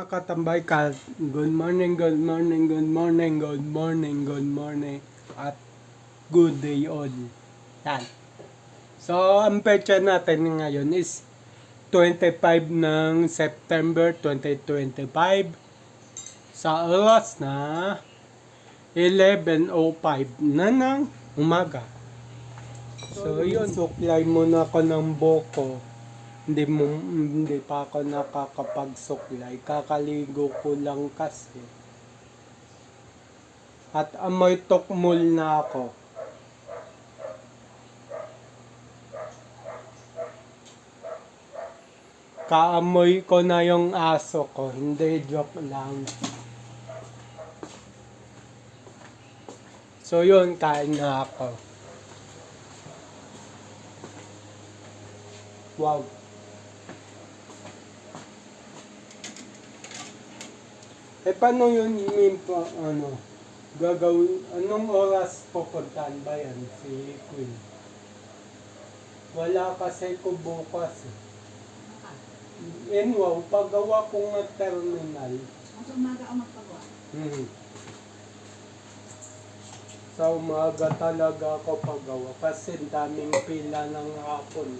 mga katambay ka, good morning, good morning, good morning, good morning, good morning, at good day all. Yan. So, ang petsa natin ngayon is 25 ng September 2025 sa oras na 11:05 na ng umaga. So, yun. Suklay muna ako ng boko. Hindi pa ako nakakapagsuklay. Kakaligo ko lang kasi. At amoy tukmol na ako. Kaamoy ko na yung aso ko. Hindi, joke lang. So yun, kain na ako. Wow. Eh, paano yun yung gagawin? Anong oras pupuntahan ba yan si Queen? Wala kasi ko bukas eh. Wow, paggawa ko ng terminal. Sa umaga ako magpagawa. Sa umaga talaga ako paggawa kasi daming pila ng hapon.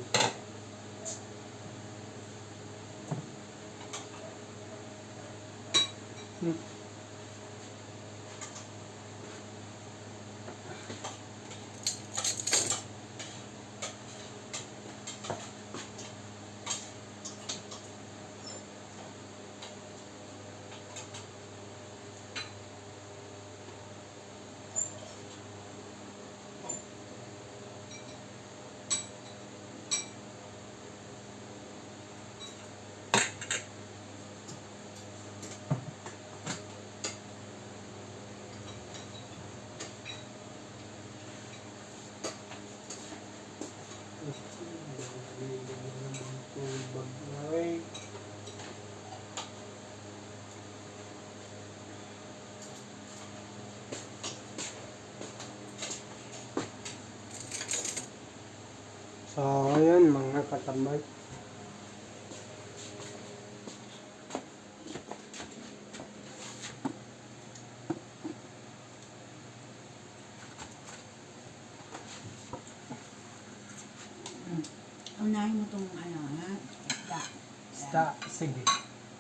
So, ayan mga katambay. Unahin mo itong ha? Isda. Basta, sige.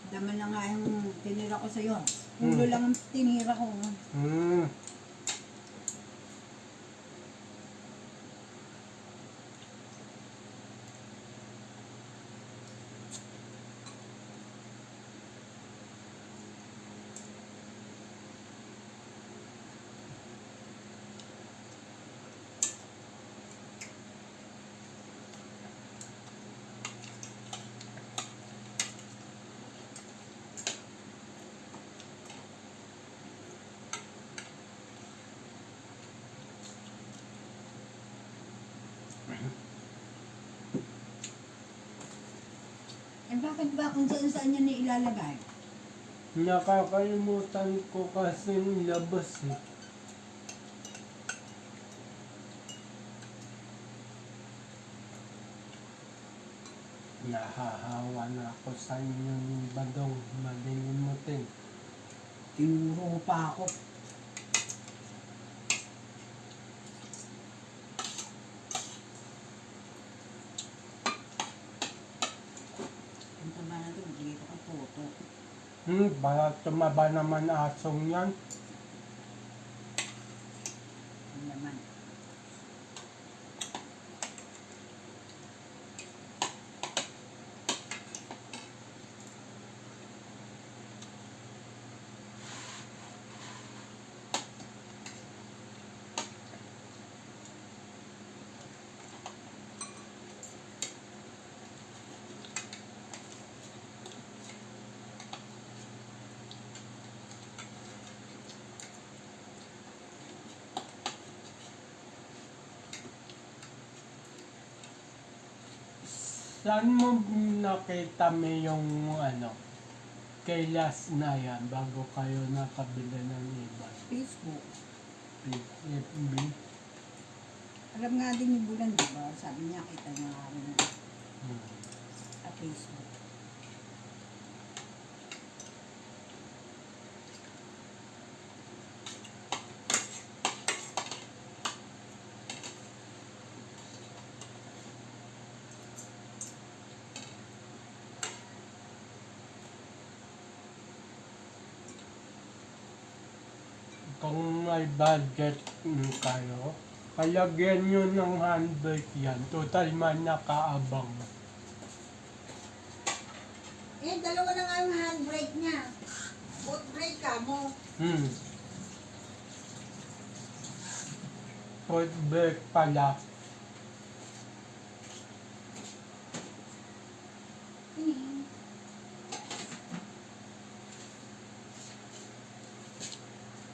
Dama na nga yung tinira ko sa'yo. Ulo lang ang tinira ko. Eh bakit ba kung saan niya ilalagay? Nakakalimutan ko kasi labas eh. Nahahawa na ako sa inyong badong malilimutin. Tinuro pa ako. Ang tama na ito, magbigay ko ang photo. Baka tumaba naman asong yan. Ang naman. Saan mo nakita mo yung kay last na yan bago kayo nakabila ng iba? Facebook. FB? Alam nga din ni Bulan, di ba? Sabi niya, kita niya nga rin sa Facebook. kung may budget kayo, palagyan nyo ng handbrake yan. Total man nakaabang. Eh, dalawa na nga yung handbrake niya. Foot brake ka mo. Foot brake pala.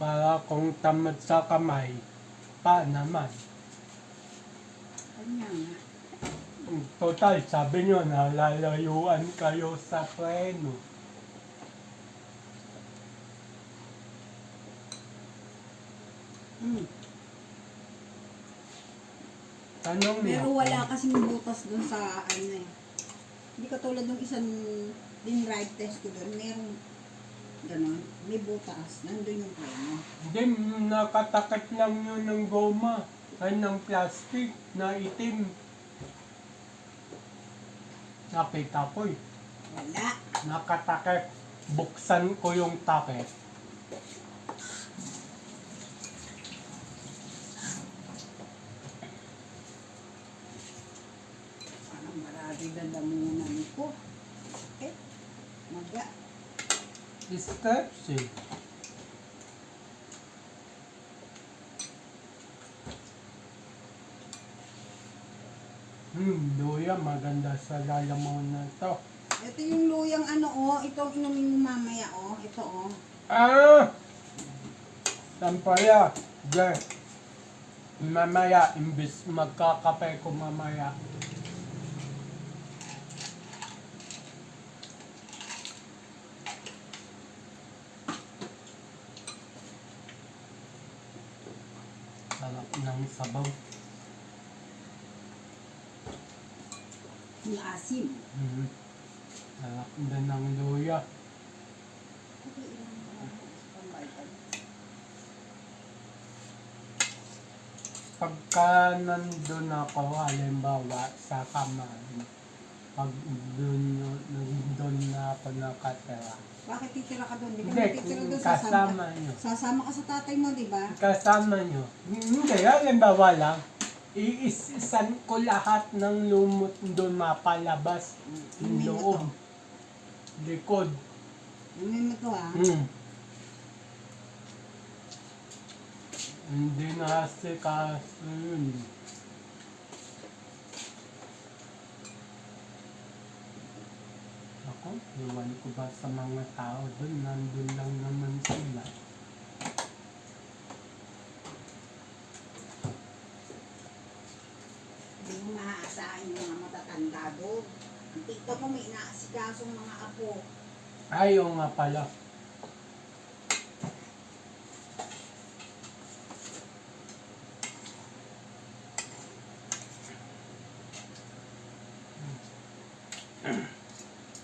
Para kung tamad sa kamay, pa naman. Kanya nga. Total, sabi nyo, nalalayuan kayo sa preno. Tanong niyo. Pero wala kasing butas dun sa ano eh. Hindi katulad ng isang din ride test ko doon. Merong ganon. May butas. Nandun yung preno. Hindi, nakatakip lang yun ng goma. Ay, ng plastic na itim. Nakita ko eh. Wala. Nakatakip. Buksan ko yung takip. Parang marami lalamunan ko. Okay. Maga. Steps eh. Luya, maganda sa lalamunan na to. Ito yung luyang ano oh. Itong inumin mo mamaya oh. Ito oh. Ah! Sampaya. Diyan. Mamaya, imbis magkakape ko mamaya. Sarap ng sabaw. Yung asim. Sarap din ng luya. Pagka nandun ako, halimbawa, sa kamay, pag doon na ako nakatira. Bakit titira ka doon? Di ka Hindi, titira doon kasama nyo. Sasama ka sa tatay mo, di ba? Kasama nyo. Hindi, halimbawa lang, iisan ko lahat ng lumot doon mapalabas. Inumin mo Loob. to. Likod. Inumin mo to ah. Hindi na kasi kaso yun. Ako, iwan ko ba sa mga tao doon? Nandun lang naman sila. Hindi mo maaasahin yung mga matatanda doon. Ang tito ko may inaasikasong mga apo. Ayaw nga pala.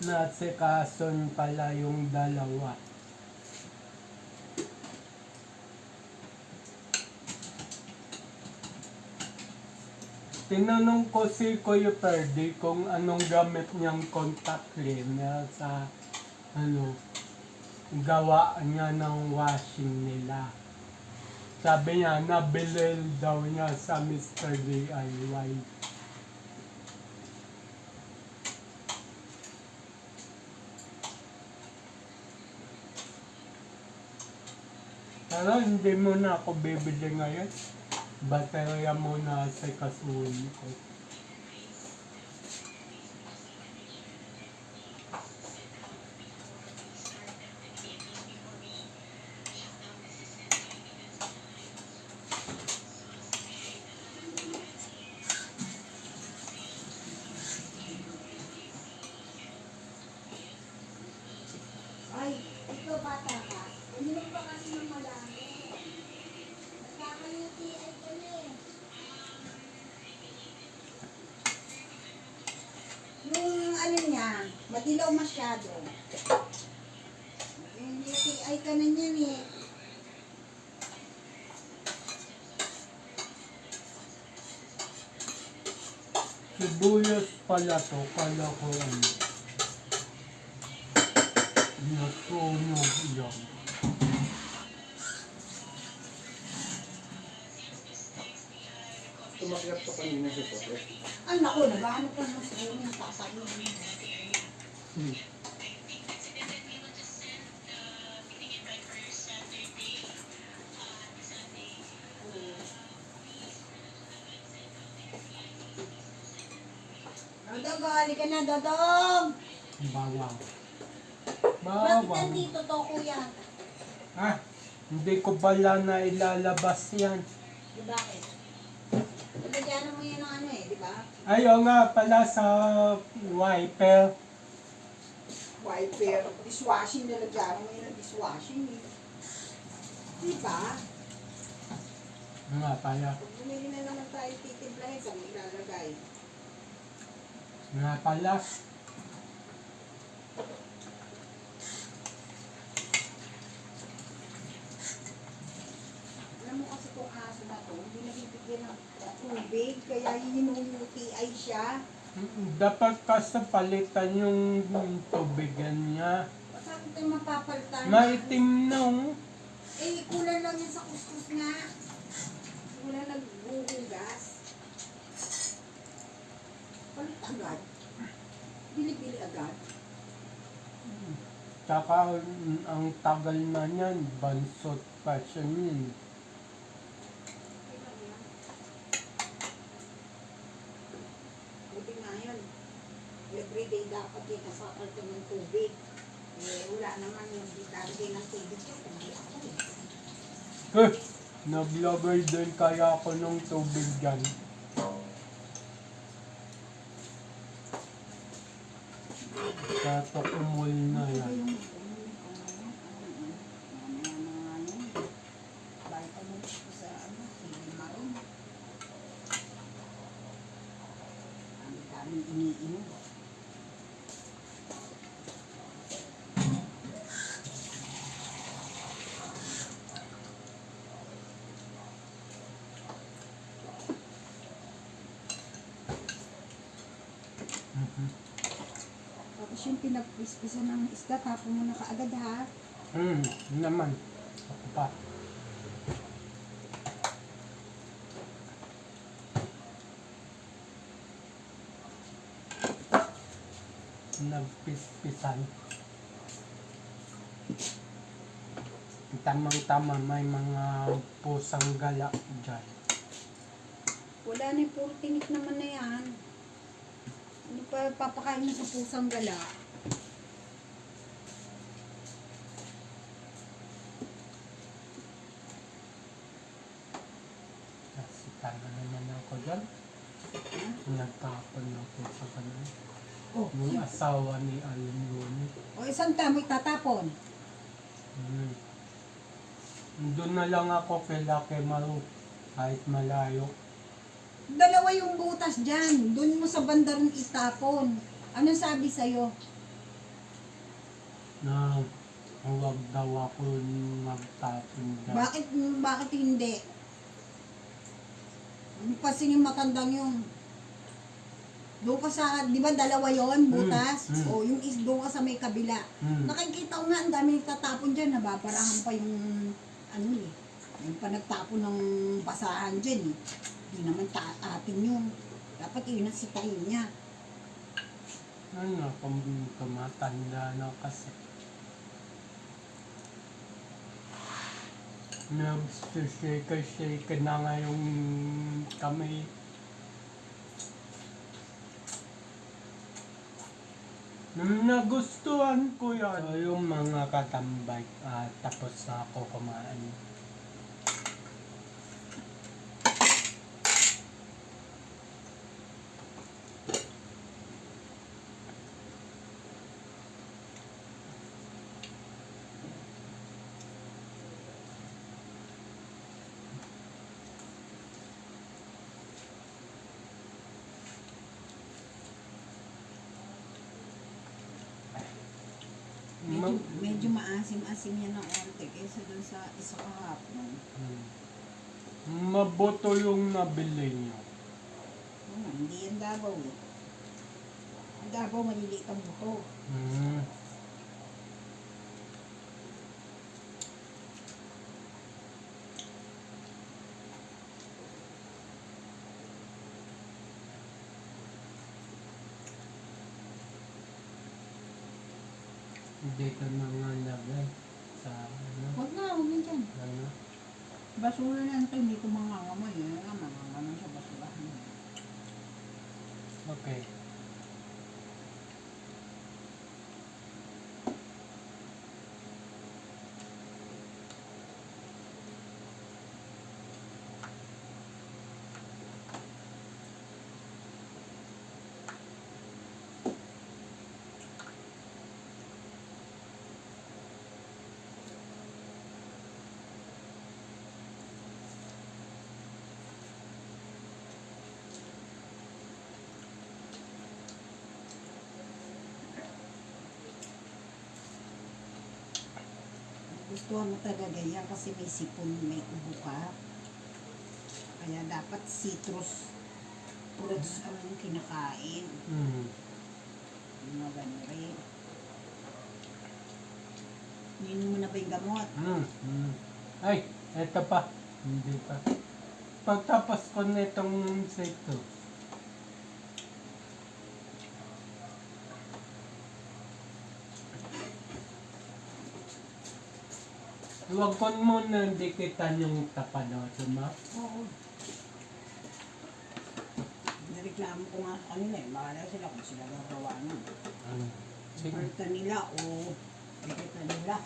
Nasikason pala yung dalawa. Tinanong ko si Kuya Ferdy kung anong gamit niyang contact lens sa gawa niya ng washing nila. Sabi niya, nabili daw niya sa Mr. DIY. Pero hindi mo na ako bibili ngayon. Baterya muna sa kasuhin ko. Ay, ito bata ka. Uminom pa kasi ng malaki. Nagkaka-UTI ka na eh. Yung ano niya, madilaw masyado. Yung UTI ka na niyan eh. Sibuyas pala to, kala ko ano. Natunog yan. umakyat ka kanina sa sote. Ay, naku, nag-ano pa ng swimming, papainin. Hmm. Dodong, halika na, Dodong! Bawang. Bakit Bawang. nandito to, kuya? Ah, hindi ko pala na ilalabas yan. Di bakit? Lagyan mo yan ng ano eh, di ba? Ayaw nga pala sa wiper. Wiper, dishwashing na lagyan mo yan ng dishwashing eh. Di ba? Nga pala. Pag bumili na naman tayo titimplahin, saan mo ilalagay? Nga pala. Alam mo kasi kung aso na to, hindi nabibigyan ng tubig, kaya hinuyuti-ay siya. Dapat kasi palitan yung tubigan niya. Saan tayo mapapalitan? Maitim na oh. Eh, kulang lang yan sa kuskus nga. Kulang naghuhugas. Palit agad. Bili-bili agad. Tsaka ang tagal na niyan, bansot pa siya yun. Okay lang yan. Buti nga yun. Everyday dapat yung kasakal ka ng tubig. Eh, wala naman yung ditarigay ng tubig ko. Hindi ako eh. Eh, naglagay din kaya ako ng tubig dyan. Kaso umul na yan. Iniinom. Tapos yung pinagpispisan ng isda, tapon mo na kaagad ha. Naman. Ako pa. Nagpispisan. Tamang-tama may mga pusang gala dyan. Wala na yung puro tinik naman na yan. Ano pa papakain mo sa pusang gala? Kasi tama naman ako dyan. Nagtapon ako sa kanila. Oh, Yung asawa ni Alan yun. o isang tamo itatapon. Doon na lang ako kay Lucky Maru. Kahit malayo. Dalawa yung butas dyan. Doon mo sa banda rin itapon. Ano sabi sa'yo? Na huwag daw ako magtapon dyan. Bakit hindi? Ano kasi yung matandang yung doon ka sa, di ba dalawa yon butas? O yung doon ka sa may kabila. Nakikita ko nga, ang dami nagtatapon dyan, nababarahan pa yung, ano eh, yung panagtapon ng basahan dyan eh. Di naman atin yun. Dapat yun ang sitahin niya. Ano, kung tumatanda na kasi. Nag-shake na nga yung kamay. Nagustuhan ko yan. So, yung mga katambay, tapos na ako kumain. Medyo maasim-asim yan ng onte kaysa dun sa isa kahapon. Mabuto yung nabili niyo. Hindi yan Davao eh. Ang Davao maliliit ang buto. Dito na nga lagay. Sa ano. Huwag na, huwag na dyan. Ano. Basura na ito, hindi ko mangangamoy. Mangangamoy sa basurahan. Okay. Gustuhan mo talaga yan kasi may sipon, may ubo ka. Kaya dapat citrus fruits ang kinakain. Mm. Yung mga ganun rin. Ninom mo na ba yung gamot? Ay, eto pa. Hindi pa. Pagtapos ko nitong sito, huwag ko muna dikitan yung tapanoto, ma. Oo. Nareklamo ko nga sa kanila eh. Bahala sila kung sila gagawa nun. Sige. Parta nila o dikita nila.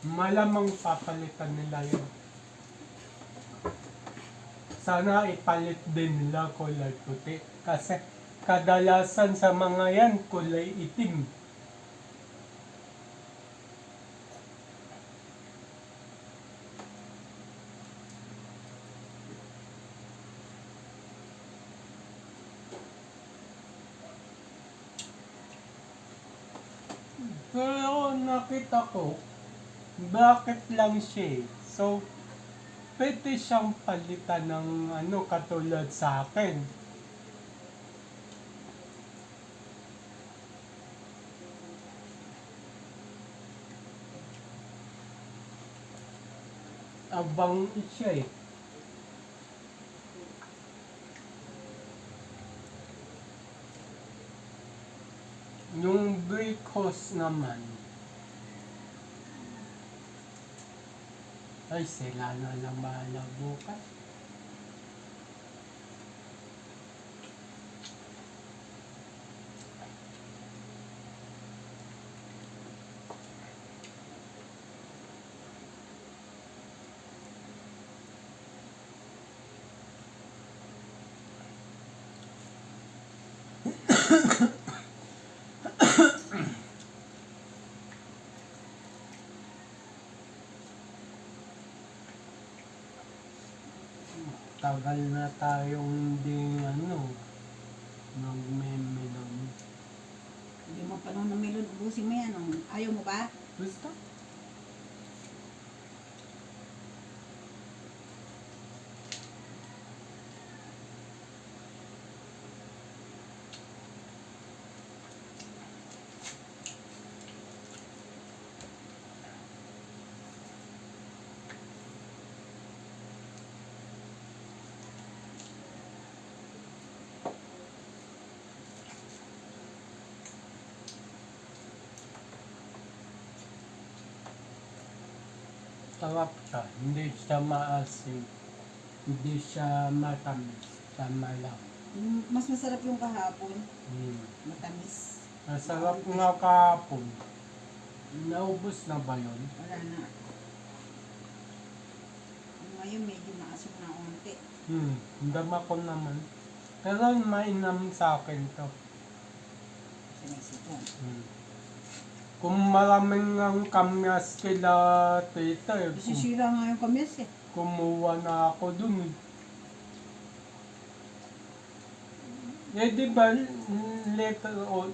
Malamang papalitan nila yun. Sana ipalit din nila kulay puti. Kasi kadalasan sa mga yan kulay itim. Pero nakita ko, bakit lang siya eh. So, pwede siyang palitan ng ano katulad sa akin. Abang siya eh. Yung brick house naman, ay sila na lang bahala bukas. Tagal na tayong hindi nagme-melon. Hindi mo panahon ng melon, ubusin mo yan. Ayaw mo ba? Gusto? Sarap siya. Hindi siya maasim. Hindi siya matamis. Tama lang. Mas masarap yung kahapon. Hmm. Matamis. Masarap nga kahapon. Naubos na ba yun? Wala na. Ngayon medyo maasim na unti. Dama ko naman. Pero mainam sa akin to. Kasi may sipon. Kung maraming ng kamyas kila tita Sisira nga yung kamis eh. kumuha na ako dun eh. Di ba later on,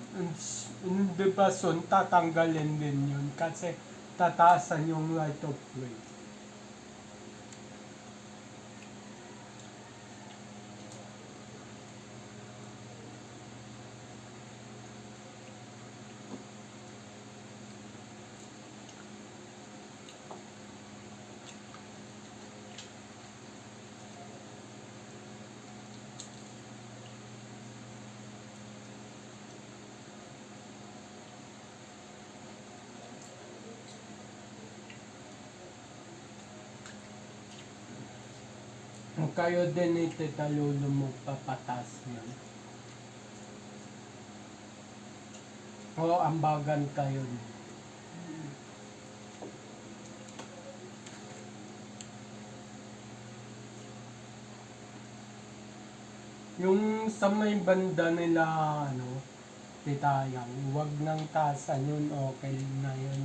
di ba soon, tatanggalin din yun kasi tataasan yung right of way. kayo din ni Tita Lolo mo papatas yan. O ambagan kayo din. Yung sa may banda nila, ano, titayang, huwag nang taasan yun, okay na yun.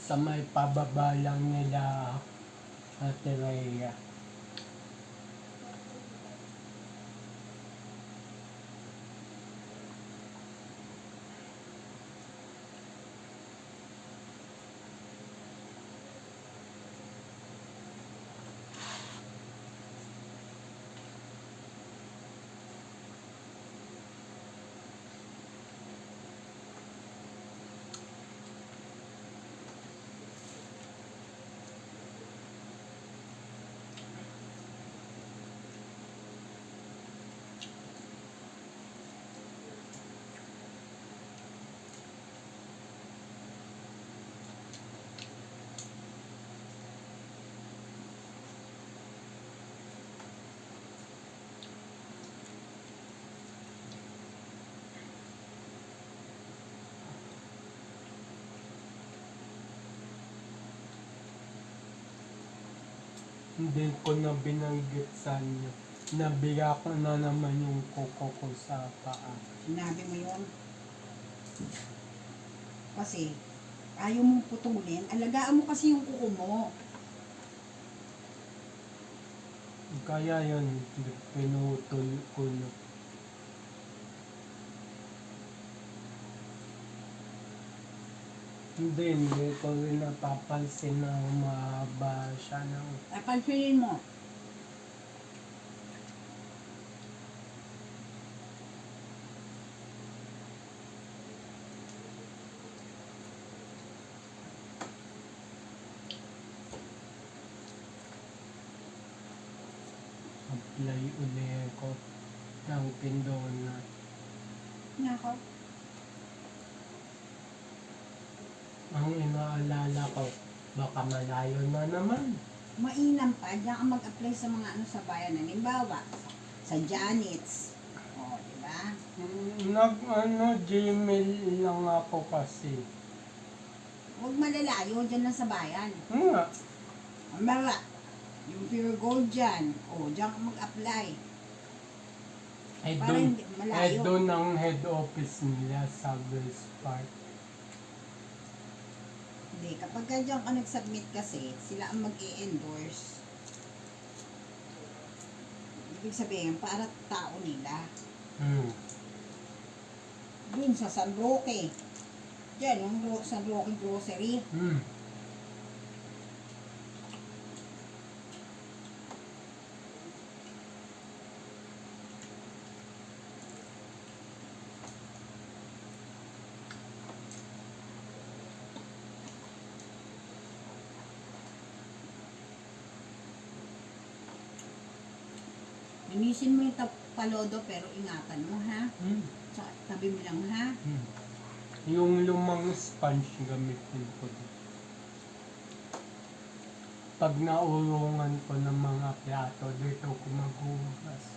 Sa may pababa lang nila, Ate Rhea. Hindi ko na binanggit sa inyo. Nabiyak na naman yung kuko ko sa paa. Sinabi mo yun. Kasi, ayaw mong putulin. Alagaan mo kasi yung kuko mo. Kaya yun, pinutol ko na. Hindi ko rin napapansin na umaba siya ng... Pansinin mo. Apply ulit ko ng pindona. Nako. Ang inaalala ko, baka malayo na naman. Mainam pa. Diyan ka mag-apply sa mga ano sa bayan. Halimbawa, sa Janet's. O, di ba? Gmail lang ako kasi. Huwag malalayo. Diyan lang sa bayan. Nga, Halimbawa, yung Pure Gold dyan. O, diyan ka mag-apply. Para hindi malayo. doon ang head office nila sa Grace Park. Hindi, kapag diyan ka nag-submit kasi, sila ang mag-i-endorse. Ibig sabihin, para tao nila. Dun sa San Roque. Diyan, yung San Roque Grocery. Linisin mo yung palodo pero ingatan mo ha. Sa tabi mo lang ha. Yung lumang sponge gamitin ko. Pag naurungan ko ng mga plato, dito ko maghugas.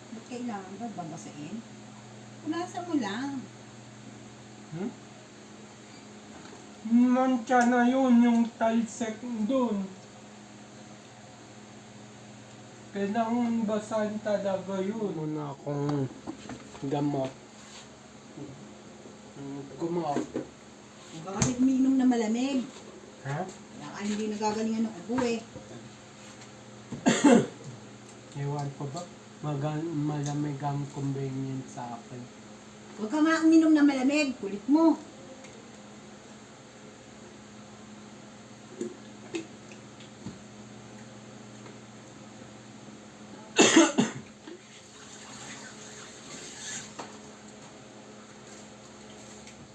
Ba't kailangan ba babasain? Punasan mo lang. Mantsa na yun, yung talsek doon. Kailangan basahin talaga yun. Muna akong gamot. Gumot. Huwag ka kasi umiinom na malamig. Ha? Kaya ka hindi nagagalingan ng ubo eh. Ewan ko ba? Malamig ang convenience sa akin. Huwag ka nga uminom na malamig. Kulit mo.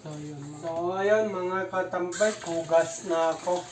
So, So, ayun mga katambay, hugas na ako.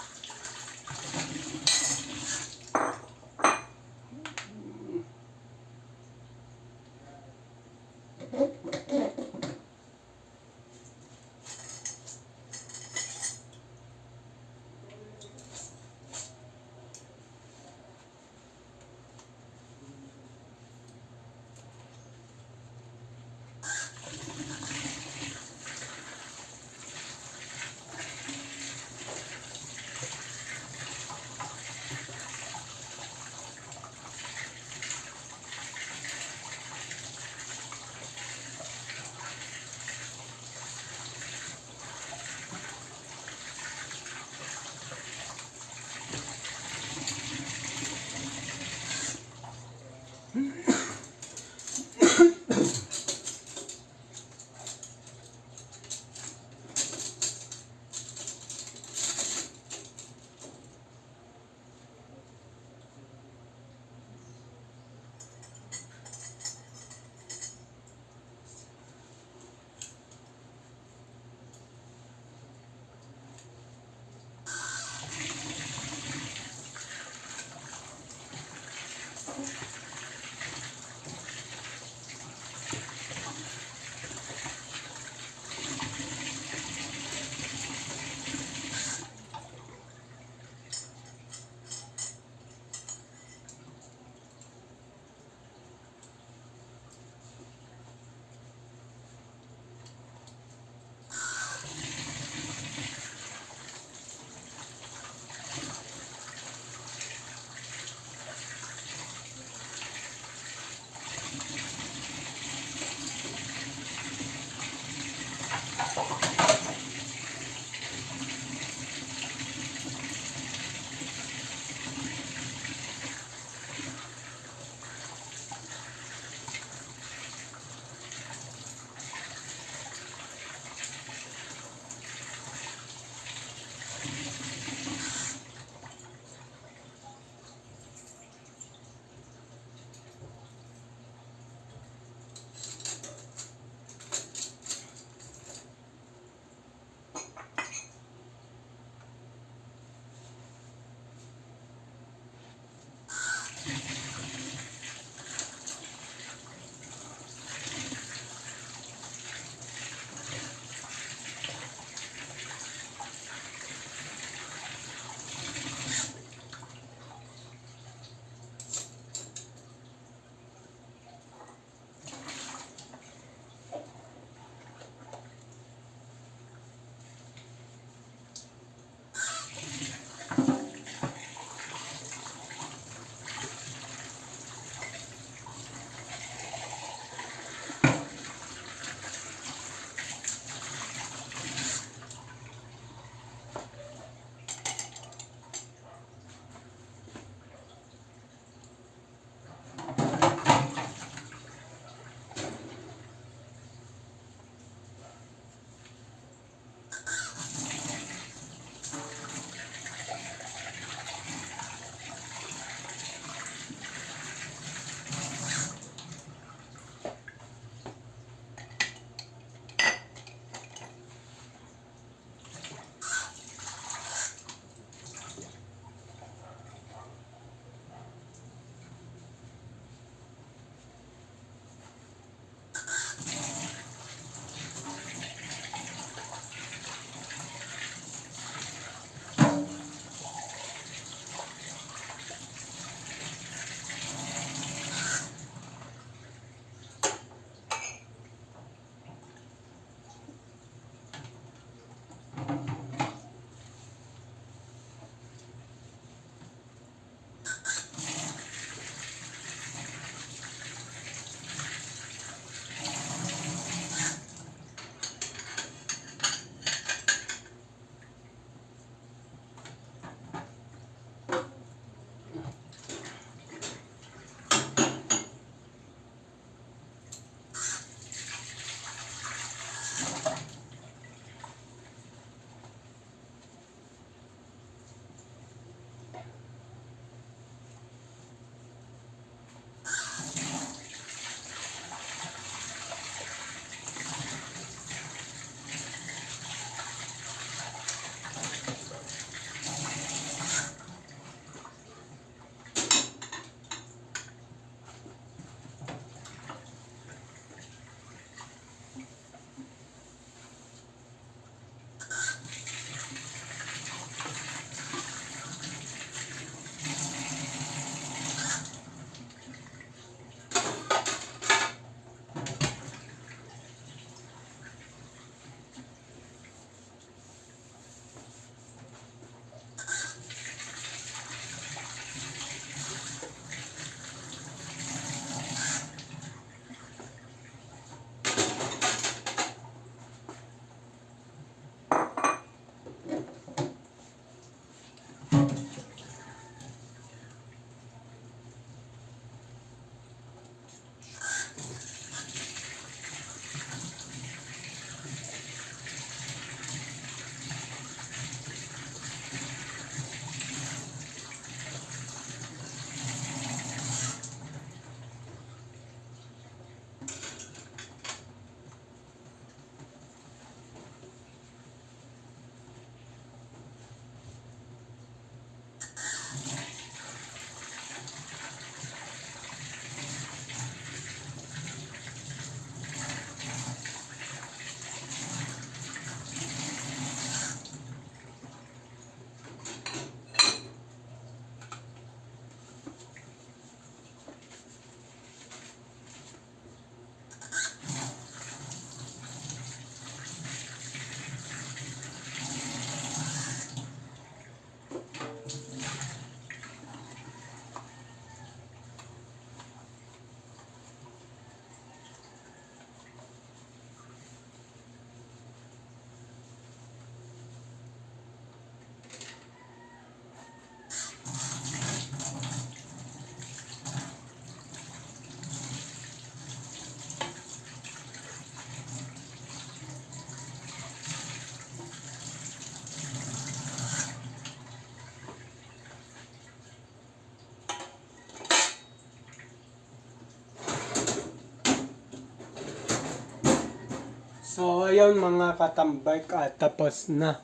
So, ayun mga katambay ka, tapos na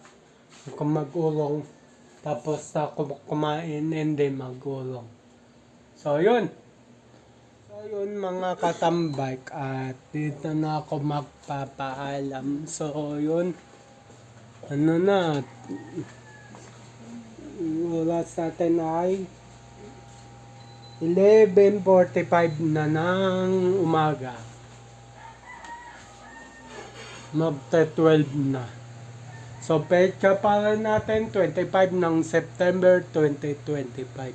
ako mag-ulong. Tapos ako kumain, hindi mag-ulong. So, yun. So, yun mga katambay at dito na ako magpapaalam. So, yun. Ano na, oras natin ay 11:45 na ng umaga. Magta-12 na. So, pecha para natin 25 ng September 2025.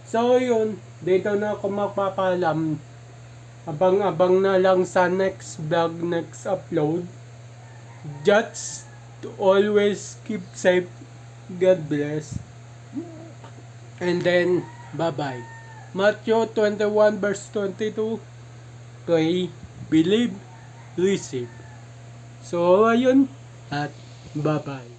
So, yun. Dito na ako magpapalam. Abang-abang na lang sa next vlog, next upload. Just always keep safe. God bless. And then, bye-bye. Matthew 21 verse 22. Pray, believe, receive. So, ayun. At bye-bye.